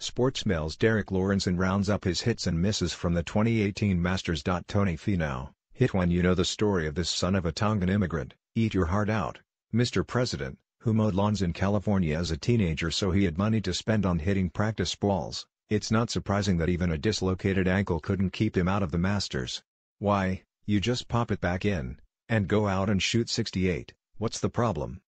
Sportsmail's Derek Lawrenson rounds up his hits and misses from the 2018 Masters. Tony Finau, hit one. You know the story of this son of a Tongan immigrant, eat your heart out, Mr. President, who mowed lawns in California as a teenager so he had money to spend on hitting practice balls. It's not surprising that even a dislocated ankle couldn't keep him out of the Masters. Why, you just pop it back in, and go out and shoot 68, what's the problem?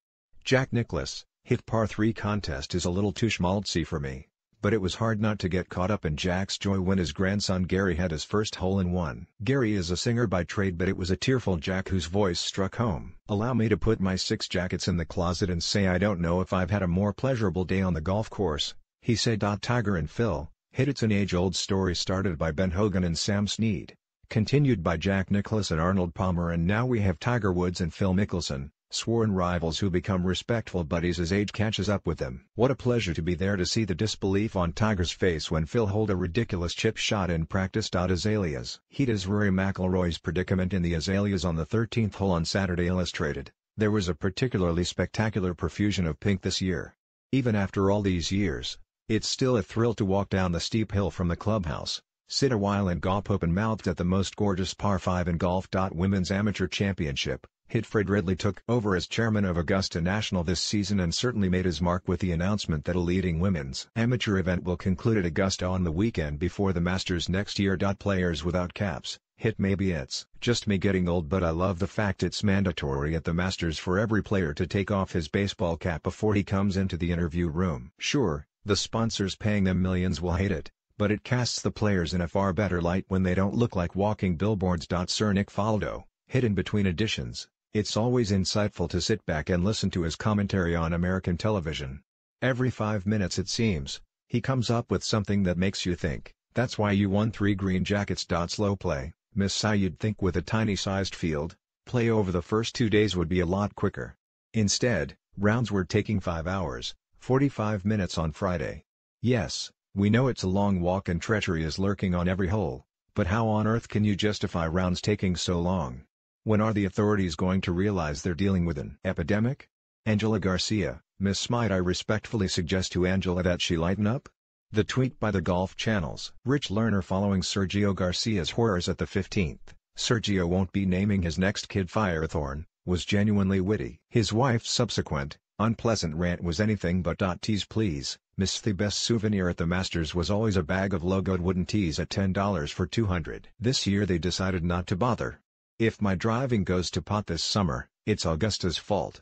Jack Nicklaus, hit par 3 contest is a little too schmaltzy for me, but it was hard not to get caught up in Jack's joy when his grandson Gary had his first hole-in-one. Gary is a singer by trade, but it was a tearful Jack whose voice struck home. Allow me to put my 6 jackets in the closet and say I don't know if I've had a more pleasurable day on the golf course, he said. Tiger and Phil, hit. It's an age-old story started by Ben Hogan and Sam Snead, continued by Jack Nicklaus and Arnold Palmer, and now we have Tiger Woods and Phil Mickelson, sworn rivals who become respectful buddies as age catches up with them. What a pleasure to be there to see the disbelief on Tiger's face when Phil holed a ridiculous chip shot in practice. Azaleas. Heat is Rory McIlroy's predicament in the Azaleas on the 13th hole on Saturday. Illustrated. There was a particularly spectacular profusion of pink this year. Even after all these years, it's still a thrill to walk down the steep hill from the clubhouse, sit a while and gawp open-mouthed at the most gorgeous par 5 in golf. Women's Amateur Championship. Hit. Fred Ridley took over as chairman of Augusta National this season and certainly made his mark with the announcement that a leading women's amateur event will conclude at Augusta on the weekend before the Masters next year. Players without caps. Hit. Maybe it's just me getting old, but I love the fact it's mandatory at the Masters for every player to take off his baseball cap before he comes into the interview room. Sure, the sponsors paying them millions will hate it, but it casts the players in a far better light when they don't look like walking billboards. Sir Nick Faldo, hit. In between editions, it's always insightful to sit back and listen to his commentary on American television. Every 5 minutes it seems, he comes up with something that makes you think. That's why you won 3 green jackets. Slow play, Miss Si. You'd think with a tiny-sized field, play over the first 2 days would be a lot quicker. Instead, rounds were taking 5 hours, 45 minutes on Friday. Yes, we know it's a long walk and treachery is lurking on every hole, but how on earth can you justify rounds taking so long? When are the authorities going to realize they're dealing with an epidemic? Angela Garcia, Miss Smite. I respectfully suggest to Angela that she lighten up. The tweet by the Golf Channel's Rich Lerner following Sergio Garcia's horrors at the 15th, Sergio won't be naming his next kid Firethorn, was genuinely witty. His wife's subsequent, unpleasant rant was anything but. Tease please, Miss. The best souvenir at the Masters was always a bag of logoed wooden tees at $10 for 200. This year they decided not to bother. If my driving goes to pot this summer, it's Augusta's fault.